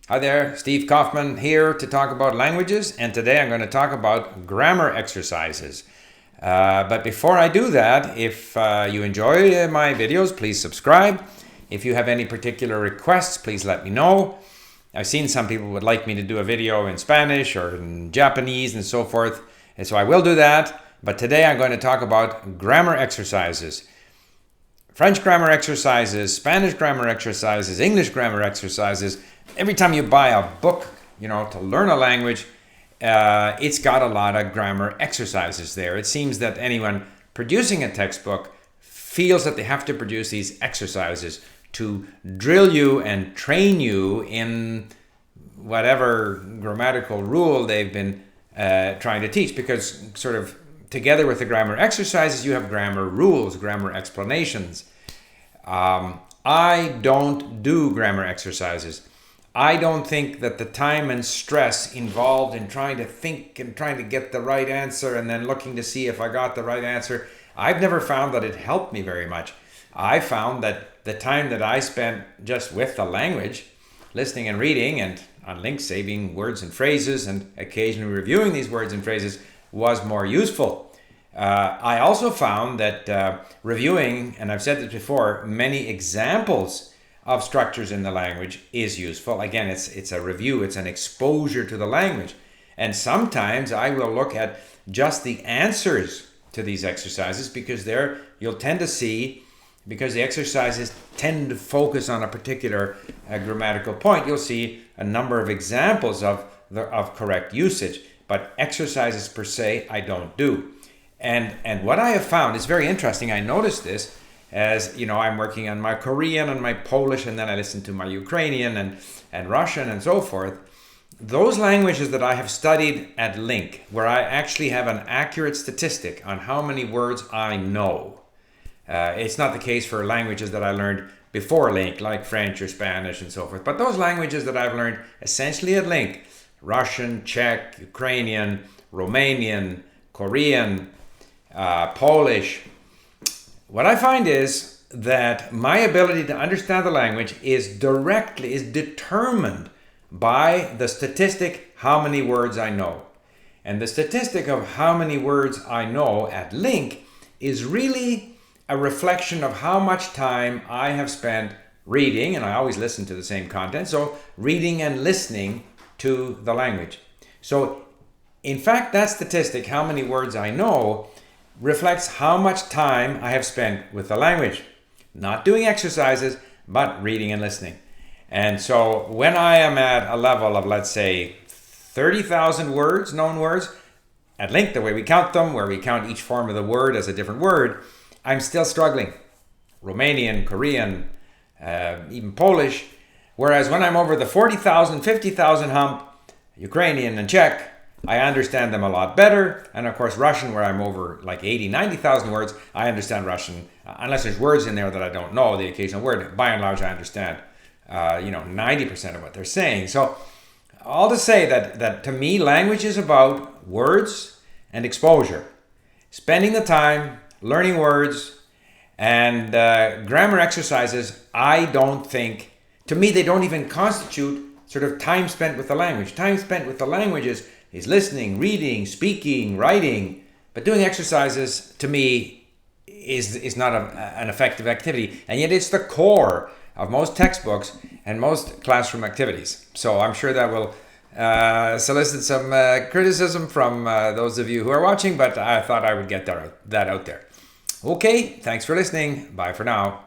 Hi there, Steve Kaufman here to talk about languages, and today I'm going to talk about grammar exercises. But before I do that, if you enjoy my videos, please subscribe. If you have any particular requests, please let me know. I've seen some people would like me to do a video in Spanish or in Japanese and so forth, and so I will do that. But today I'm going to talk about grammar exercises. French grammar exercises, Spanish grammar exercises, English grammar exercises. Every time you buy a book, to learn a language, it's got a lot of grammar exercises there. It seems that anyone producing a textbook feels that they have to produce these exercises to drill you and train you in whatever grammatical rule they've been trying to teach, because sort of together with the grammar exercises, you have grammar rules, grammar explanations. I don't do grammar exercises. I don't think that the time and stress involved in trying to think and trying to get the right answer and then looking to see if I got the right answer, I've never found that it helped me very much. I found that the time that I spent just with the language, listening and reading, and on links saving words and phrases and occasionally reviewing these words and phrases was more useful. I also found that reviewing, and I've said this before, many examples of structures in the language is useful. Again, it's a review, it's an exposure to the language. And sometimes I will look at just the answers to these exercises, because there you'll tend to see, because the exercises tend to focus on a particular grammatical point, you'll see a number of examples of correct usage. But exercises per se, I don't do. And what I have found is very interesting. I noticed this as, I'm working on my Korean and my Polish, and then I listen to my Ukrainian and Russian and so forth. Those languages that I have studied at LINC, where I actually have an accurate statistic on how many words I know. It's not the case for languages that I learned before LINC, like French or Spanish and so forth. But those languages that I've learned essentially at LINC, Russian, Czech, Ukrainian, Romanian, Korean, Polish. What I find is that my ability to understand the language is determined by the statistic how many words I know. And the statistic of how many words I know at LINC is really a reflection of how much time I have spent reading, and I always listen to the same content, so reading and listening to the language. So in fact, that statistic, how many words I know, reflects how much time I have spent with the language. Not doing exercises, but reading and listening. And so when I am at a level of, let's say, 30,000 words, known words, at LINC, the way we count them, where we count each form of the word as a different word, I'm still struggling. Romanian, Korean, even Polish. Whereas when I'm over the 40,000, 50,000 hump, Ukrainian and Czech, I understand them a lot better. And of course, Russian, where I'm over like 80, 90,000 words, I understand Russian. Unless there's words in there that I don't know, the occasional word, by and large, I understand, 90% of what they're saying. So all to say that to me, language is about words and exposure. Spending the time, learning words, and grammar exercises, I don't think, to me, they don't even constitute sort of time spent with the language. Time spent with the language is listening, reading, speaking, writing. But doing exercises, to me, is not an effective activity. And yet it's the core of most textbooks and most classroom activities. So I'm sure that will solicit some criticism from those of you who are watching, but I thought I would get that out there. Okay, thanks for listening. Bye for now.